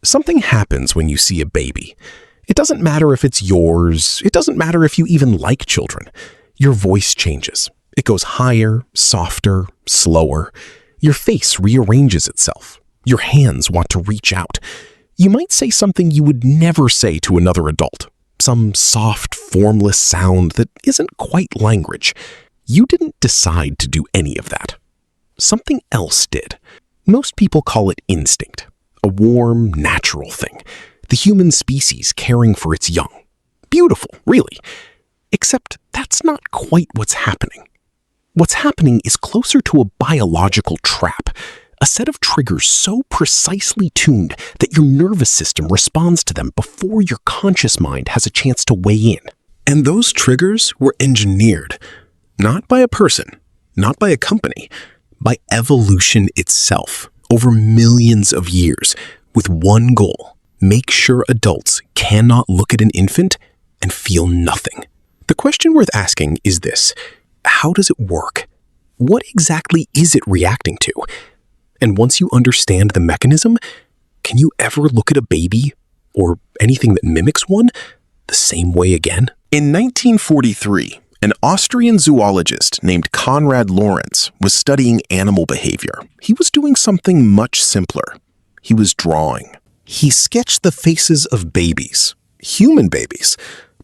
Something happens when you see a baby. It doesn't matter if it's yours. It doesn't matter if you even like children. Your voice changes. It goes higher, softer, slower. Your face rearranges itself. Your hands want to reach out. You might say something you would never say to another adult. Some soft, formless sound that isn't quite language. You didn't decide to do any of that. Something else did. Most people call it instinct. A warm, natural thing. The human species caring for its young. Beautiful, really. Except that's not quite what's happening. What's happening is closer to a biological trap, a set of triggers so precisely tuned that your nervous system responds to them before your conscious mind has a chance to weigh in. And those triggers were engineered, not by a person, not by a company, by evolution itself, over millions of years, with one goal: make sure adults cannot look at an infant and feel nothing. The question worth asking is this: how does it work? What exactly is it reacting to? And once you understand the mechanism, can you ever look at a baby, or anything that mimics one, the same way again? In 1943, an Austrian zoologist named Konrad Lorenz was studying animal behavior. He was doing something much simpler. He was drawing. He sketched the faces of babies, human babies,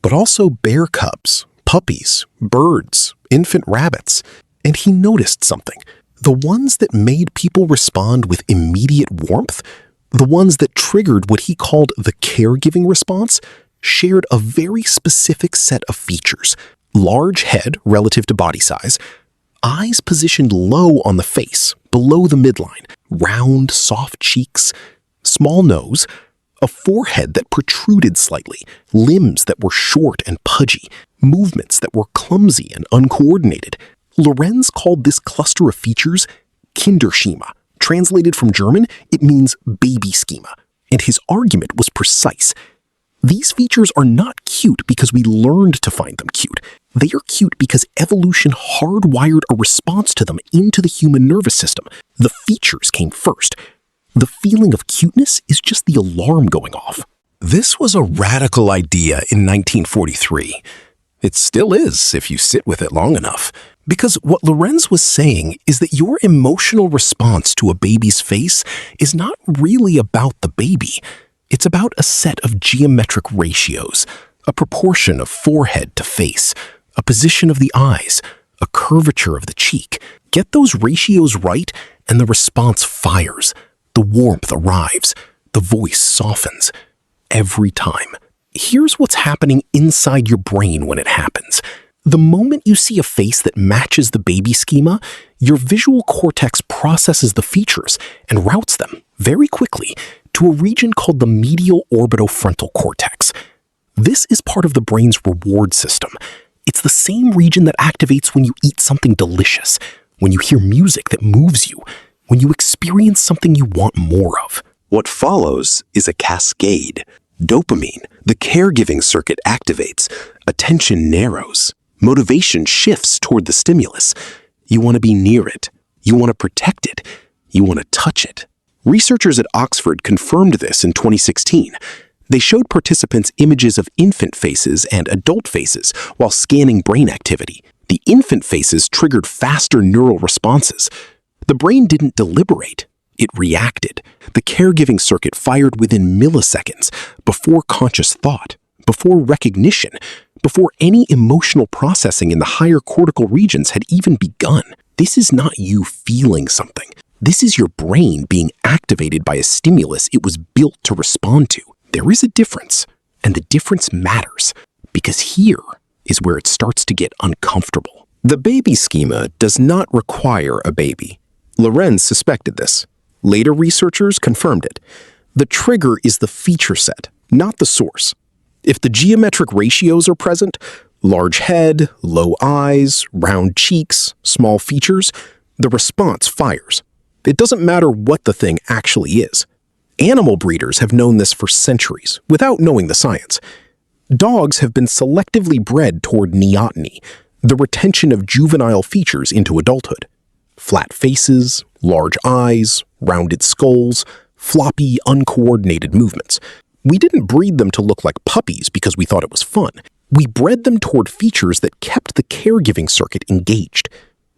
but also bear cubs, puppies, birds, infant rabbits. And he noticed something. The ones that made people respond with immediate warmth, the ones that triggered what he called the caregiving response, shared a very specific set of features. Large head relative to body size, eyes positioned low on the face, below the midline, round, soft cheeks, small nose, a forehead that protruded slightly, limbs that were short and pudgy, movements that were clumsy and uncoordinated. Lorenz called this cluster of features Kindchenschema. Translated from German, it means baby schema. And his argument was precise. These features are not cute because we learned to find them cute. They are cute because evolution hardwired a response to them into the human nervous system. The features came first. The feeling of cuteness is just the alarm going off. This was a radical idea in 1943. It still is if you sit with it long enough. Because what Lorenz was saying is that your emotional response to a baby's face is not really about the baby. It's about a set of geometric ratios, a proportion of forehead to face, a position of the eyes, a curvature of the cheek. Get those ratios right, and the response fires. The warmth arrives. The voice softens. Every time. Here's what's happening inside your brain when it happens. The moment you see a face that matches the baby schema, your visual cortex processes the features and routes them very quickly to a region called the medial orbitofrontal cortex. This is part of the brain's reward system. It's the same region that activates when you eat something delicious, when you hear music that moves you, when you experience something you want more of. What follows is a cascade. Dopamine, the caregiving circuit, activates. Attention narrows. Motivation shifts toward the stimulus. You want to be near it. You want to protect it. You want to touch it. Researchers at Oxford confirmed this in 2016. They showed participants images of infant faces and adult faces while scanning brain activity. The infant faces triggered faster neural responses. The brain didn't deliberate. It reacted. The caregiving circuit fired within milliseconds, before conscious thought, before recognition, before any emotional processing in the higher cortical regions had even begun. This is not you feeling something. This is your brain being activated by a stimulus it was built to respond to. There is a difference, and the difference matters, because here is where it starts to get uncomfortable. The baby schema does not require a baby. Lorenz suspected this. Later researchers confirmed it. The trigger is the feature set, not the source. If the geometric ratios are present, large head, low eyes, round cheeks, small features, the response fires. It doesn't matter what the thing actually is. Animal breeders have known this for centuries, without knowing the science. Dogs have been selectively bred toward neoteny, the retention of juvenile features into adulthood. Flat faces, large eyes, rounded skulls, floppy, uncoordinated movements. We didn't breed them to look like puppies because we thought it was fun. We bred them toward features that kept the caregiving circuit engaged.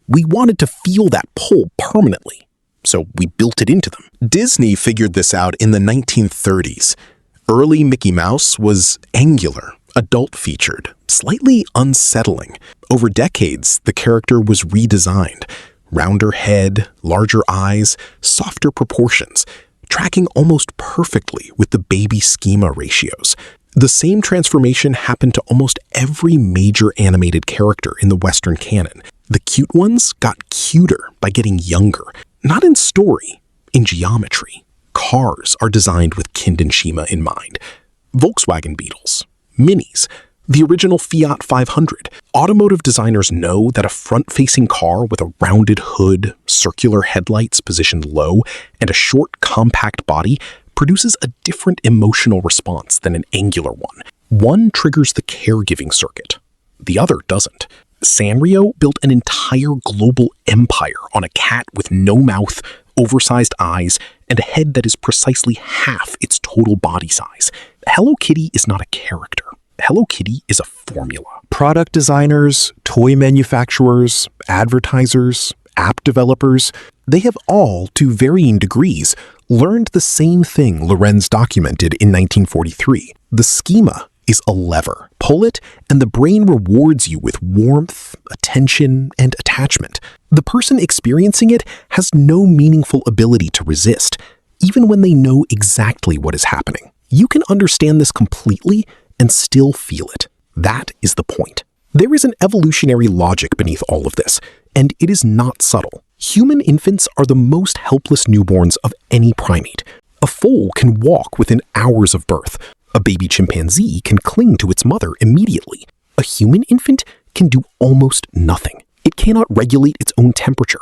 We wanted to feel that pull permanently, so we built it into them. Disney figured this out in the 1930s. Early Mickey Mouse was angular, adult-featured, slightly unsettling. Over decades, the character was redesigned. Rounder head, larger eyes, softer proportions, tracking almost perfectly with the baby schema ratios. The same transformation happened to almost every major animated character in the Western canon. The cute ones got cuter by getting younger, not in story, in geometry. Cars are designed with Kindchenschema in mind. Volkswagen Beetles, Minis, the original Fiat 500. Automotive designers know that a front-facing car with a rounded hood, circular headlights positioned low, and a short, compact body produces a different emotional response than an angular one. One triggers the caregiving circuit. The other doesn't. Sanrio built an entire global empire on a cat with no mouth, oversized eyes, and a head that is precisely half its total body size. Hello Kitty is not a character. Hello Kitty is a formula. Product designers, toy manufacturers, advertisers, app developers, they have all, to varying degrees, learned the same thing Lorenz documented in 1943. The schema is a lever. Pull it, and the brain rewards you with warmth, attention, and attachment. The person experiencing it has no meaningful ability to resist, even when they know exactly what is happening. You can understand this completely and still feel it. That is the point. There is an evolutionary logic beneath all of this, and it is not subtle. Human infants are the most helpless newborns of any primate. A foal can walk within hours of birth. A baby chimpanzee can cling to its mother immediately. A human infant can do almost nothing. It cannot regulate its own temperature.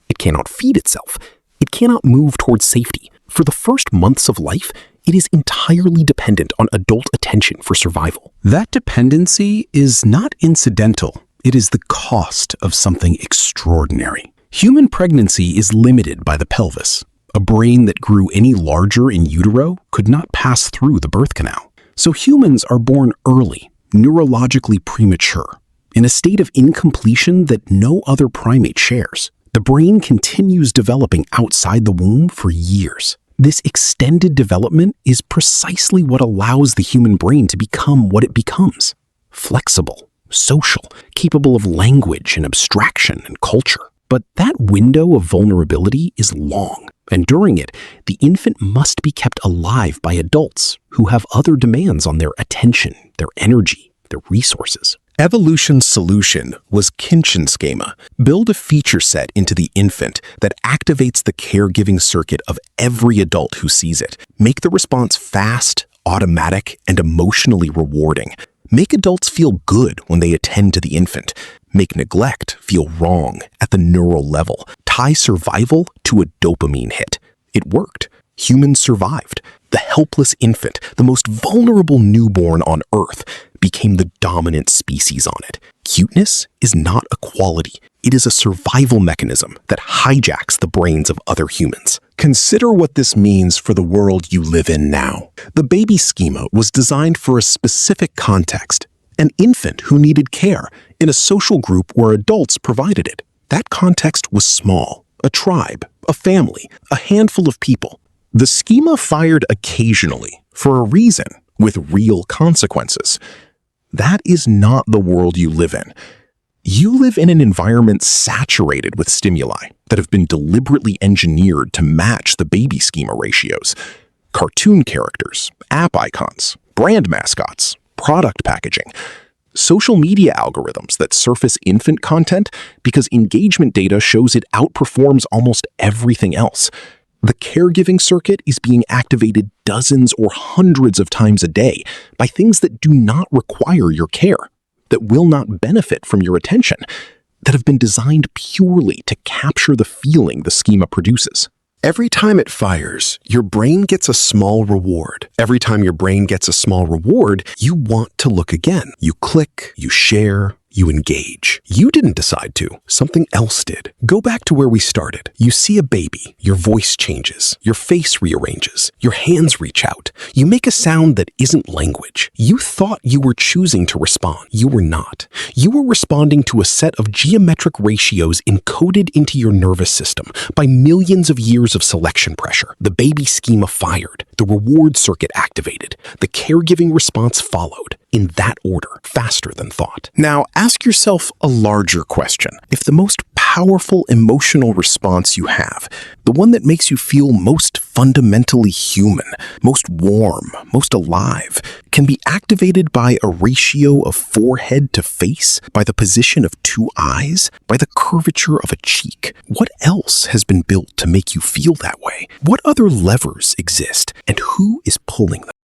It cannot feed itself. It cannot move towards safety. For the first months of life, it is entirely dependent on adult attention for survival. That dependency is not incidental. It is the cost of something extraordinary. Human pregnancy is limited by the pelvis. A brain that grew any larger in utero could not pass through the birth canal. So humans are born early, neurologically premature, in a state of incompletion that no other primate shares. The brain continues developing outside the womb for years. This extended development is precisely what allows the human brain to become what it becomes: flexible, social, capable of language and abstraction and culture. But that window of vulnerability is long, and during it, the infant must be kept alive by adults who have other demands on their attention, their energy, their resources. Evolution's solution was Kindchenschema. Build a feature set into the infant that activates the caregiving circuit of every adult who sees it. Make the response fast, automatic, and emotionally rewarding. Make adults feel good when they attend to the infant. Make neglect feel wrong at the neural level. Tie survival to a dopamine hit. It worked. Humans survived. The helpless infant, the most vulnerable newborn on Earth, became the dominant species on it. Cuteness is not a quality. It is a survival mechanism that hijacks the brains of other humans. Consider what this means for the world you live in now. The baby schema was designed for a specific context. An infant who needed care in a social group where adults provided it. That context was small. A tribe, a family, a handful of people. The schema fired occasionally, for a reason, with real consequences. That is not the world you live in. You live in an environment saturated with stimuli that have been deliberately engineered to match the baby schema ratios. Cartoon characters, app icons, brand mascots, product packaging, social media algorithms that surface infant content because engagement data shows it outperforms almost everything else. The caregiving circuit is being activated dozens or hundreds of times a day by things that do not require your care, that will not benefit from your attention, that have been designed purely to capture the feeling the schema produces. Every time it fires, your brain gets a small reward. Every time your brain gets a small reward, you want to look again. You click, you share, You engage. You didn't decide to. Something else did. Go back to where we started. You see a baby. Your voice changes. Your face rearranges. Your hands reach out. You make a sound that isn't language. You thought you were choosing to respond. You were not. You were responding to a set of geometric ratios encoded into your nervous system by millions of years of selection pressure. The baby schema fired. The reward circuit activated. The caregiving response followed. In that order, faster than thought. Now, ask yourself a larger question. If the most powerful emotional response you have, the one that makes you feel most fundamentally human, most warm, most alive, can be activated by a ratio of forehead to face, by the position of two eyes, by the curvature of a cheek, what else has been built to make you feel that way? What other levers exist, and who is pulling them?